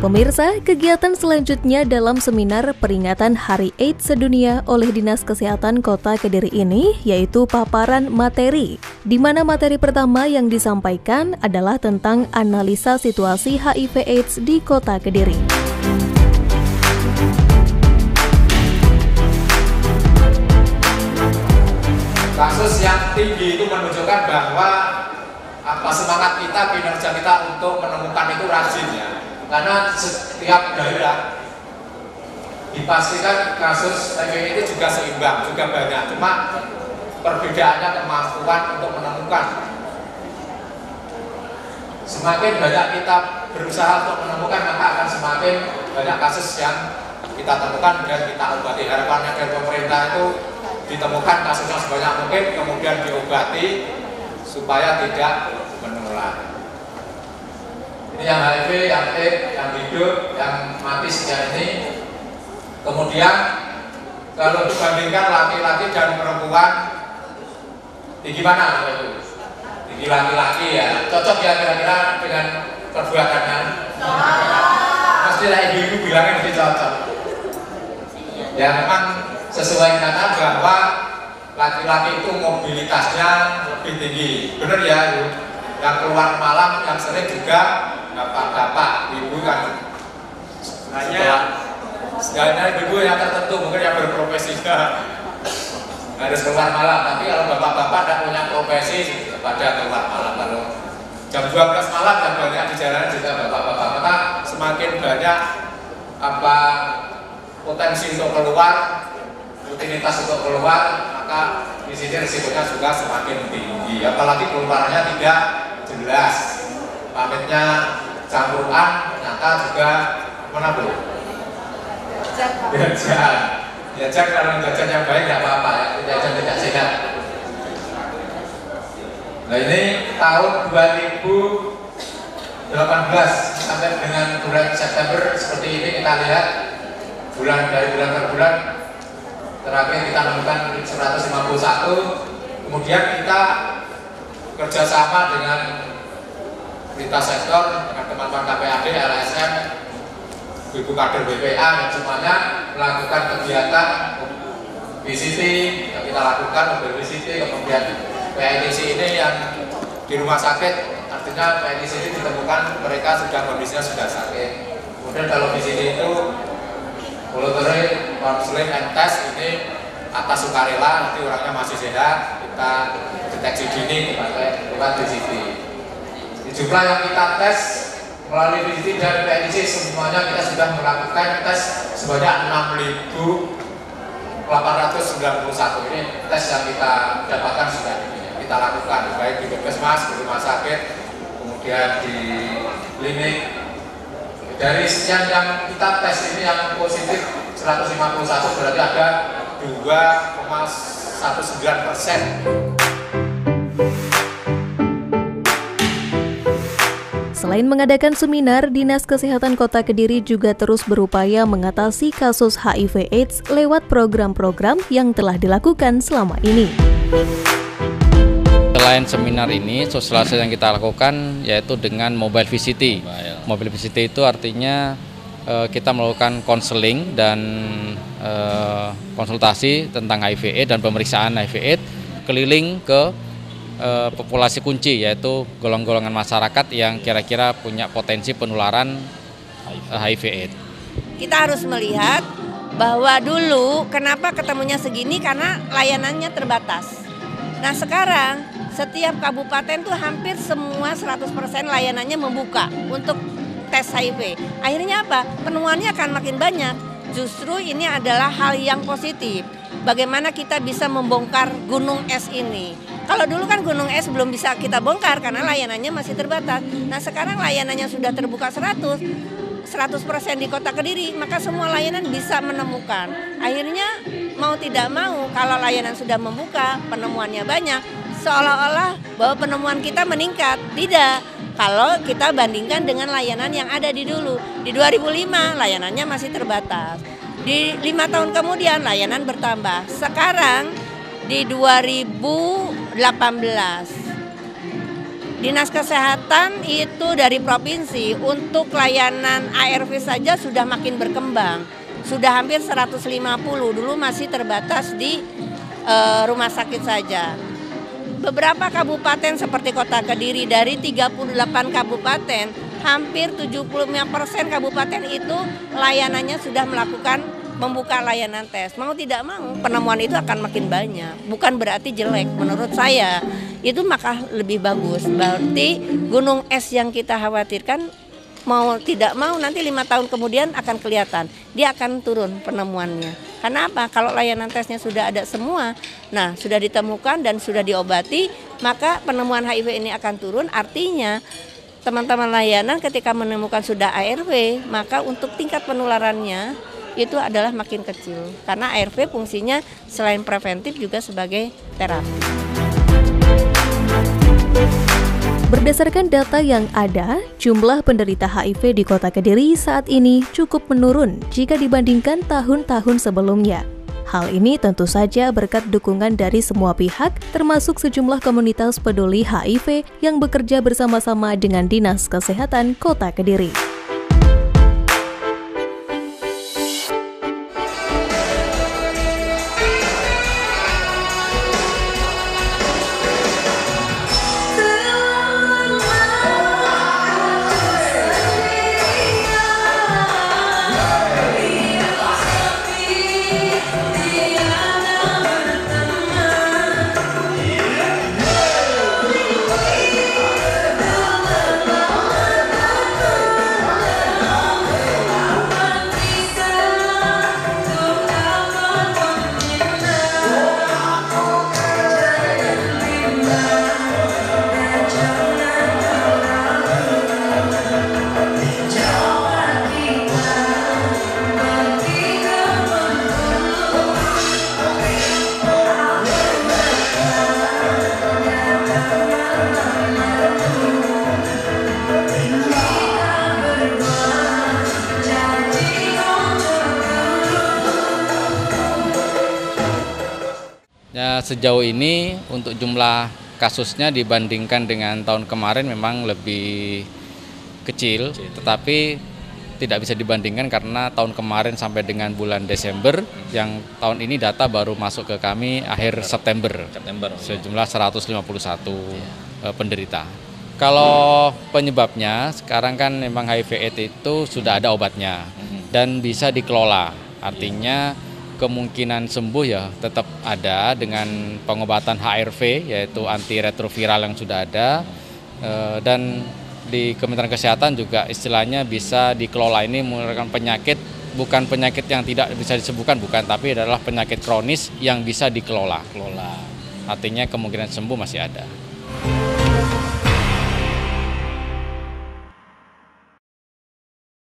Pemirsa, kegiatan selanjutnya dalam seminar peringatan Hari AIDS Sedunia oleh Dinas Kesehatan Kota Kediri ini yaitu paparan materi, di mana materi pertama yang disampaikan adalah tentang analisa situasi HIV/AIDS di Kota Kediri. Kasus yang tinggi itu menunjukkan bahwa semangat kita, kinerja kita untuk menemukan itu rajin ya. Karena setiap daerah dipastikan kasus HIV itu juga seimbang, juga banyak. Cuma perbedaannya kemampuan untuk menemukan. Semakin banyak kita berusaha untuk menemukan, maka akan semakin banyak kasus yang kita temukan dan kita obati. Harapannya dari pemerintah itu ditemukan kasusnya sebanyak mungkin, kemudian diobati supaya tidak menular. Ini yang HIV, yang AIDS, yang hidup, yang mati sejak ini. Kemudian kalau dibandingkan laki-laki dan perempuan, tinggi mana itu? Tinggi laki-laki ya. Cocok ya kira-kira dengan perbuatannya? Pastilah ibu-ibu bilangnya mesti cocok. Ya memang sesuai kata bahwa laki-laki itu mobilitasnya lebih tinggi. Benar ya, Ibu? Yang keluar malam yang sering juga bapak-bapak, ibu kan hanya ibu yang tertentu mungkin yang berprofesi harus keluar malam. Tapi kalau bapak-bapak tidak punya profesi pada keluar malam. Kalau jam 12 malam yang banyak di jalanan juga bapak-bapak, maka semakin banyak potensi untuk keluar, rutinitas untuk keluar, maka di sini risikonya juga semakin tinggi. Apalagi keluarannya tidak jelas, pamitnya campuran, ternyata juga mana Bu? Jajan kalau jajan yang baik tidak apa-apa ya, jajan tidak sehat. Nah ini tahun 2018 sampai dengan bulan September seperti ini kita lihat dari bulan ke bulan terakhir kita menemukan 151. Kemudian kita kerjasama dengan lintas sektor, dengan teman-teman KPAD, LSM, ibu kader BPA dan semuanya melakukan kegiatan visiting yang kita lakukan, mobil visiting, kemudian PITC ini yang di rumah sakit, artinya PITC ini ditemukan mereka sudah kondisinya sudah sakit. Kemudian kalau visiting itu voluntary counseling and test ini atas sukarela, nanti orangnya masih sehat, kita deteksi dini lewat VCT. Jumlah yang kita tes melalui VCT dan PITC semuanya kita sudah melakukan tes sebanyak 6.891. Ini tes yang kita dapatkan sudah kita lakukan baik di puskesmas, di rumah sakit, kemudian di klinik. Dari sekian yang kita tes ini yang positif 151 berarti ada 2,19%. Selain mengadakan seminar, Dinas Kesehatan Kota Kediri juga terus berupaya mengatasi kasus HIV/AIDS lewat program-program yang telah dilakukan selama ini. Selain seminar ini, sosialisasi yang kita lakukan yaitu dengan mobile VCT. Mobile VCT itu artinya kita melakukan konseling dan konsultasi tentang HIV/AIDS dan pemeriksaan HIV/AIDS keliling ke populasi kunci, yaitu golongan-golongan masyarakat yang kira-kira punya potensi penularan HIV/AIDS. Kita harus melihat bahwa dulu kenapa ketemunya segini karena layanannya terbatas. Nah sekarang setiap kabupaten tuh hampir semua 100% layanannya membuka untuk tes HIV. Akhirnya apa? Penemuannya akan makin banyak. Justru ini adalah hal yang positif. Bagaimana kita bisa membongkar gunung es ini. Kalau dulu kan gunung es belum bisa kita bongkar karena layanannya masih terbatas. Nah sekarang layanannya sudah terbuka 100% di Kota Kediri, maka semua layanan bisa menemukan. Akhirnya mau tidak mau kalau layanan sudah membuka, penemuannya banyak, seolah-olah bahwa penemuan kita meningkat. Tidak, kalau kita bandingkan dengan layanan yang ada di dulu. Di 2005 layanannya masih terbatas. Di 5 tahun kemudian layanan bertambah. Sekarang di 2018 Dinas Kesehatan itu dari provinsi untuk layanan ARV saja sudah makin berkembang. Sudah hampir 150, dulu masih terbatas di rumah sakit saja. Beberapa kabupaten seperti Kota Kediri, dari 38 kabupaten, hampir 75% kabupaten itu layanannya sudah membuka layanan tes. Mau tidak mau penemuan itu akan makin banyak. Bukan berarti jelek, menurut saya itu maka lebih bagus. Berarti gunung es yang kita khawatirkan mau tidak mau nanti 5 tahun kemudian akan kelihatan. Dia akan turun penemuannya. Karena apa? Kalau layanan tesnya sudah ada semua, nah sudah ditemukan dan sudah diobati, maka penemuan HIV ini akan turun. Artinya teman-teman layanan ketika menemukan sudah ARV, maka untuk tingkat penularannya itu adalah makin kecil. Karena ARV fungsinya selain preventif juga sebagai terapi. Berdasarkan data yang ada, jumlah penderita HIV di Kota Kediri saat ini cukup menurun jika dibandingkan tahun-tahun sebelumnya. Hal ini tentu saja berkat dukungan dari semua pihak, termasuk sejumlah komunitas peduli HIV yang bekerja bersama-sama dengan Dinas Kesehatan Kota Kediri. Ya, sejauh ini untuk jumlah kasusnya dibandingkan dengan tahun kemarin memang lebih kecil, tetapi tidak bisa dibandingkan karena tahun kemarin sampai dengan bulan Desember, yang tahun ini data baru masuk ke kami akhir September sejumlah 151 penderita. Kalau penyebabnya sekarang kan memang HIV/AIDS itu sudah ada obatnya dan bisa dikelola, artinya kemungkinan sembuh ya tetap ada dengan pengobatan HRV yaitu antiretroviral yang sudah ada, dan di Kementerian Kesehatan juga istilahnya bisa dikelola. Ini merupakan penyakit, bukan penyakit yang tidak bisa disembuhkan, bukan, tapi adalah penyakit kronis yang bisa dikelola. Artinya kemungkinan sembuh masih ada.